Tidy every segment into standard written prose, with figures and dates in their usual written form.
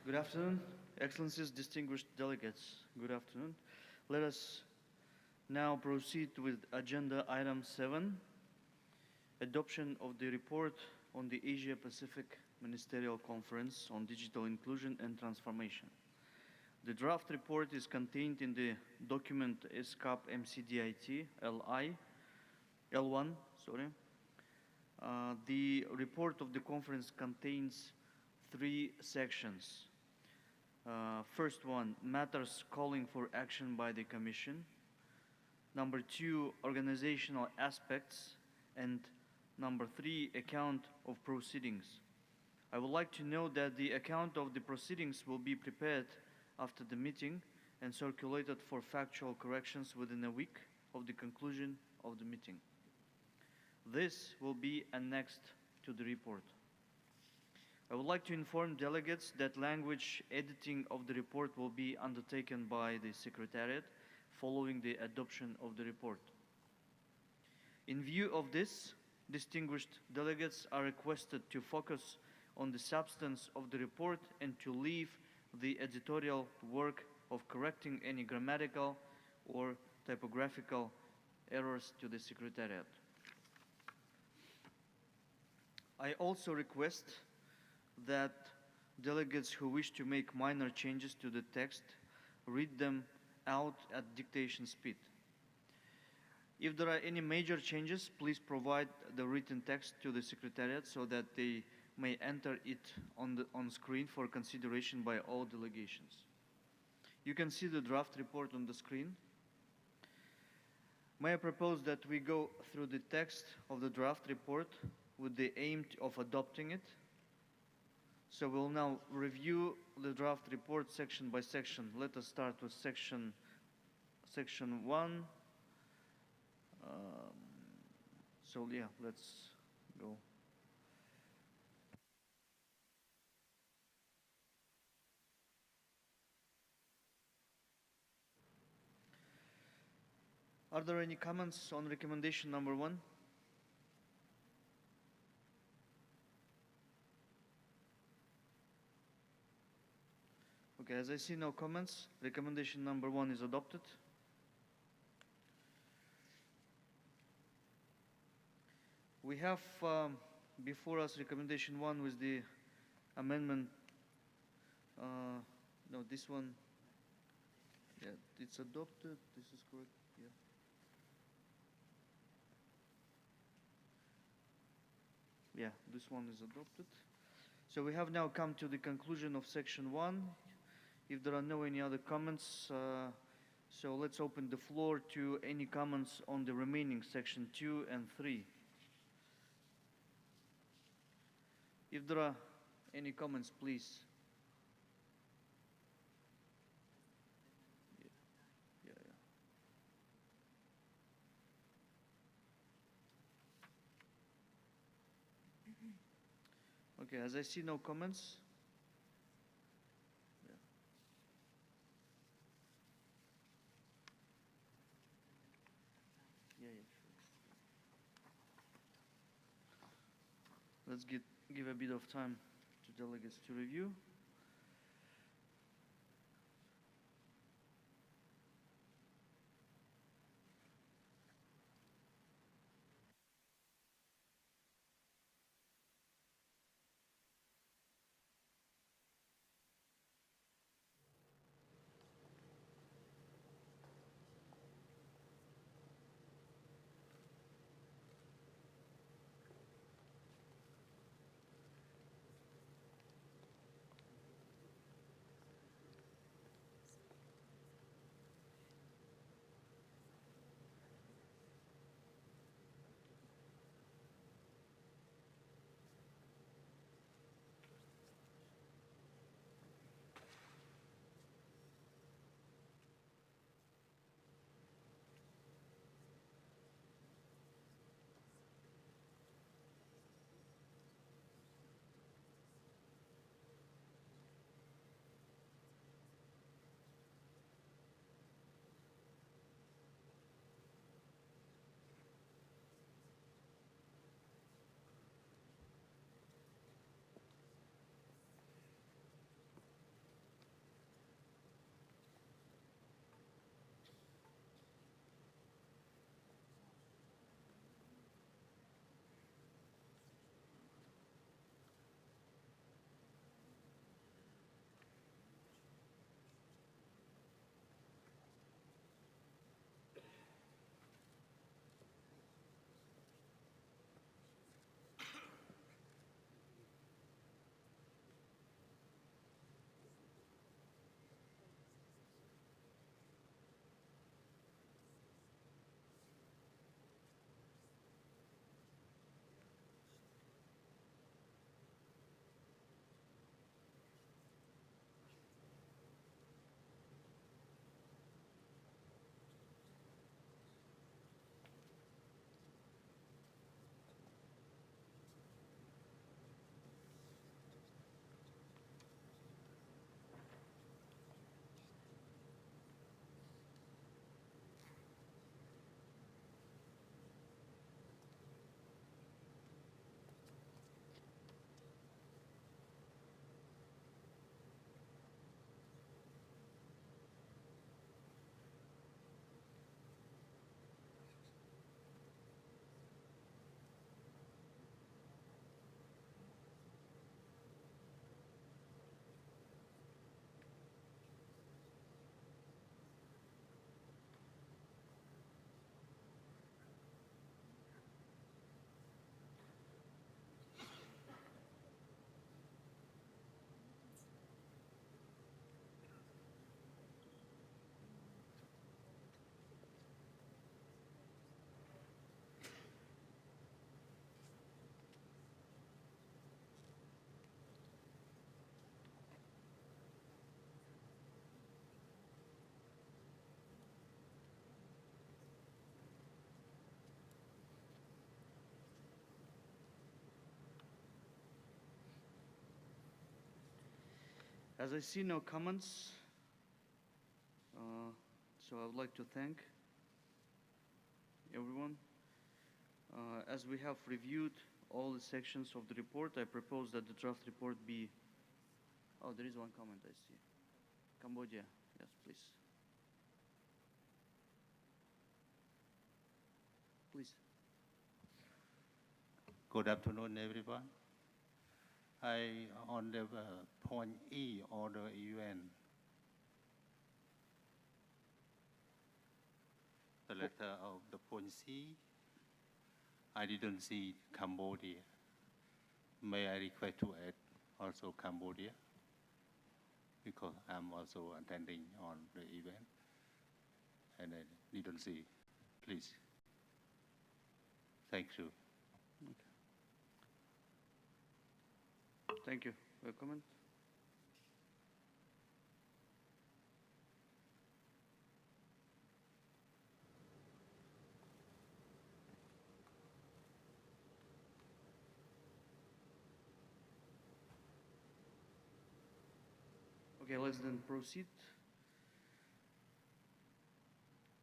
Good afternoon, Excellencies, distinguished delegates. Good afternoon. Let us now proceed with agenda item 7, adoption of the report on the Asia-Pacific Ministerial Conference on Digital Inclusion and Transformation. The draft report is contained in the document SCAP MCDIT L1. The report of the conference contains 3 sections. First one, matters calling for action by the Commission. Number 2, organizational aspects. And number 3, account of proceedings. I would like to note that the account of the proceedings will be prepared after the meeting and circulated for factual corrections within a week of the conclusion of the meeting. This will be annexed to the report. I would like to inform delegates that language editing of the report will be undertaken by the Secretariat following the adoption of the report. In view of this, distinguished delegates are requested to focus on the substance of the report and to leave the editorial work of correcting any grammatical or typographical errors to the Secretariat. I also request that delegates who wish to make minor changes to the text read them out at dictation speed. If there are any major changes, please provide the written text to the Secretariat so that they may enter it on screen for consideration by all delegations. You can see the draft report on the screen. May I propose that we go through the text of the draft report with the aim of adopting it. So we'll now review the draft report section by section. Let us start with section 1. Let's go. Are there any comments on recommendation number 1? Okay, as I see no comments, recommendation number 1 is adopted. We have before us recommendation 1 with the amendment. No, this one, yeah, it's adopted. This is correct, yeah. Yeah, this one is adopted. So we have now come to the conclusion of section 1. If there are no any other comments, so let's open the floor to any comments on the remaining section 2 and 3. If there are any comments, please. Yeah. Okay, as I see no comments. Let's give a bit of time to delegates to review. As I see no comments, so I would like to thank everyone. As we have reviewed all the sections of the report, I propose that the draft report be... Oh, there is one comment I see. Cambodia, yes, please. Please. Good afternoon, everyone. On the point E, order UN, the letter of the point C, I didn't see Cambodia. May I request to add also Cambodia? Because I'm also attending on the event, and I didn't see. Please. Thank you. Thank you. A comment? Okay, let's then proceed.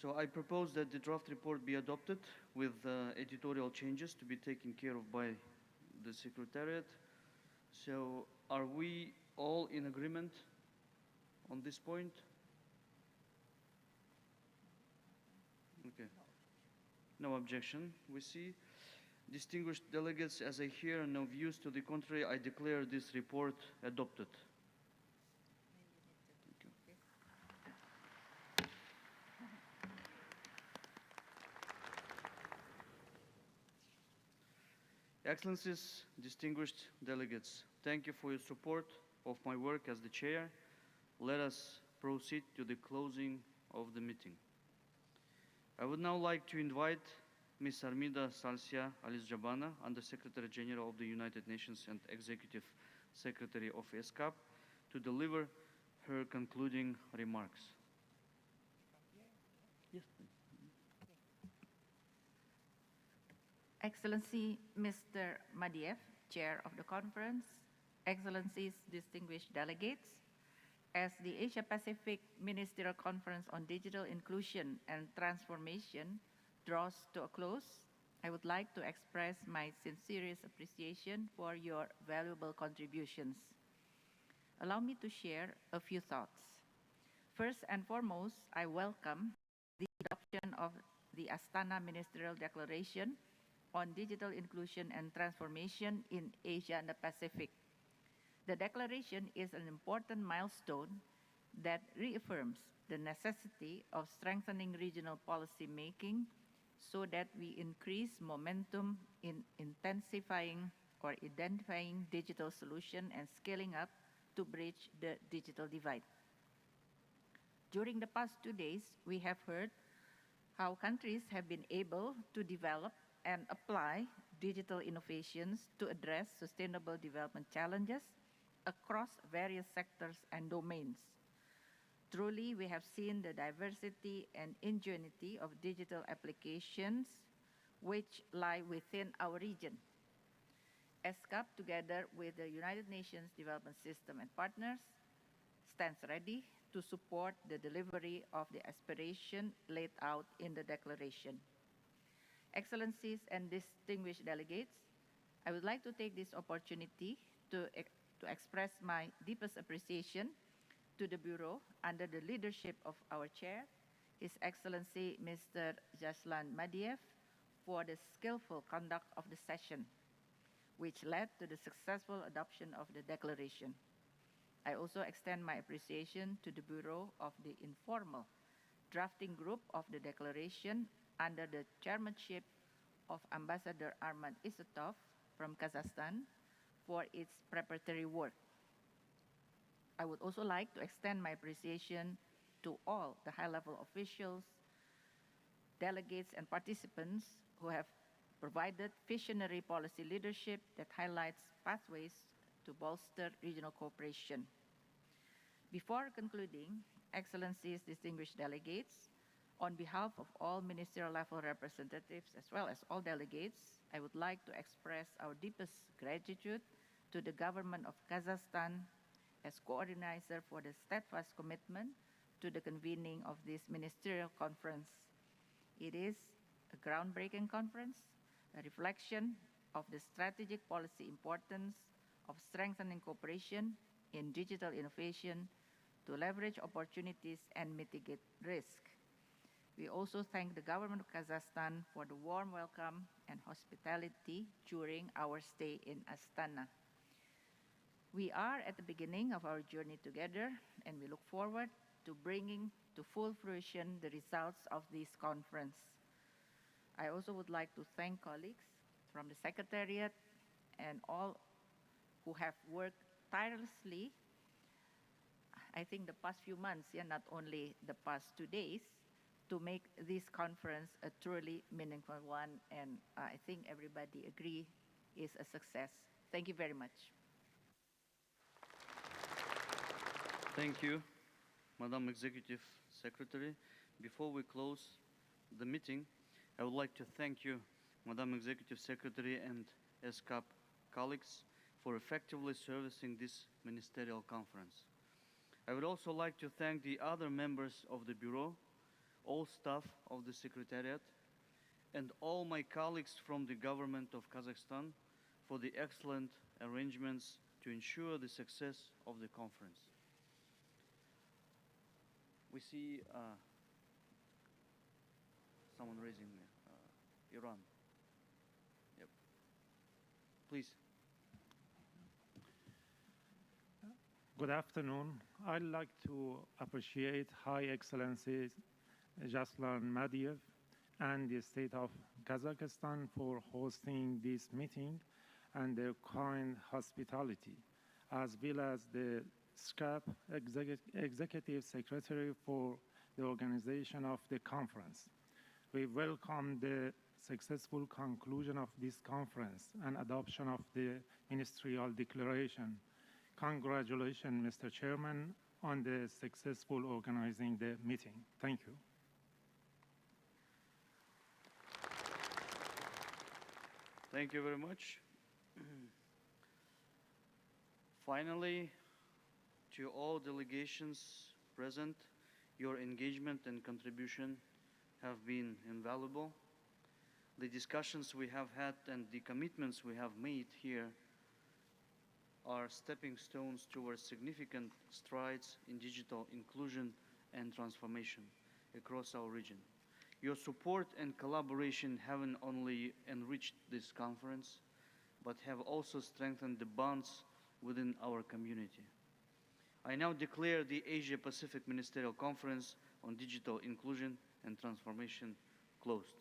So I propose that the draft report be adopted with editorial changes to be taken care of by the Secretariat. So are we all in agreement on this point? Okay. No objection, we see. Distinguished delegates, as I hear no views to the contrary, I declare this report adopted. Excellencies, distinguished delegates, thank you for your support of my work as the chair. Let us proceed to the closing of the meeting. I would now like to invite Ms. Armida Salcia Alice-Jabana, Under-Secretary General of the United Nations and Executive Secretary of ESCAP, to deliver her concluding remarks. Yes, please. Excellency Mr. Madiev, Chair of the Conference, Excellencies, distinguished delegates, as the Asia-Pacific Ministerial Conference on Digital Inclusion and Transformation draws to a close, I would like to express my sincerest appreciation for your valuable contributions. Allow me to share a few thoughts. First and foremost, I welcome the adoption of the Astana Ministerial Declaration on Digital Inclusion and Transformation in Asia and the Pacific. The declaration is an important milestone that reaffirms the necessity of strengthening regional policy making so that we increase momentum in intensifying or identifying digital solutions and scaling up to bridge the digital divide. During the past 2 days, we have heard how countries have been able to develop and apply digital innovations to address sustainable development challenges across various sectors and domains. Truly, we have seen the diversity and ingenuity of digital applications which lie within our region. ESCAP, together with the United Nations Development System and partners, stands ready to support the delivery of the aspiration laid out in the declaration. Excellencies and distinguished delegates, I would like to take this opportunity to express my deepest appreciation to the Bureau under the leadership of our chair, His Excellency Mr. Jaslan Madiev, for the skillful conduct of the session, which led to the successful adoption of the declaration. I also extend my appreciation to the Bureau of the informal drafting group of the declaration under the chairmanship of Ambassador Armand Isatov from Kazakhstan for its preparatory work. I would also like to extend my appreciation to all the high-level officials, delegates, and participants who have provided visionary policy leadership that highlights pathways to bolster regional cooperation. Before concluding, Excellencies, distinguished delegates, on behalf of all ministerial level representatives as well as all delegates, I would like to express our deepest gratitude to the government of Kazakhstan as coordinator for the steadfast commitment to the convening of this ministerial conference. It is a groundbreaking conference, a reflection of the strategic policy importance of strengthening cooperation in digital innovation to leverage opportunities and mitigate risk. We also thank the government of Kazakhstan for the warm welcome and hospitality during our stay in Astana. We are at the beginning of our journey together, and we look forward to bringing to full fruition the results of this conference. I also would like to thank colleagues from the Secretariat and all who have worked tirelessly, I think the past few months, not only the past 2 days, to make this conference a truly meaningful one, and I think everybody agree is a success. Thank you very much. Thank you, Madam Executive Secretary. Before we close the meeting, I would like to thank you, Madam Executive Secretary and ESCAP colleagues, for effectively servicing this ministerial conference. I would also like to thank the other members of the Bureau, all staff of the Secretariat, and all my colleagues from the government of Kazakhstan for the excellent arrangements to ensure the success of the conference. We see someone raising Iran. Yep. Please. Good afternoon. I'd like to appreciate High Excellency Jaslan Madiev and the State of Kazakhstan for hosting this meeting and their kind hospitality, as well as the SCAP Executive Secretary for the organization of the conference. We welcome the successful conclusion of this conference and adoption of the Ministerial Declaration. Congratulations, Mr. Chairman, on the successful organizing the meeting. Thank you. Thank you very much. Finally, to all delegations present, your engagement and contribution have been invaluable. The discussions we have had and the commitments we have made here are stepping stones towards significant strides in digital inclusion and transformation across our region. Your support and collaboration haven't only enriched this conference, but have also strengthened the bonds within our community. I now declare the Asia-Pacific Ministerial Conference on Digital Inclusion and Transformation closed.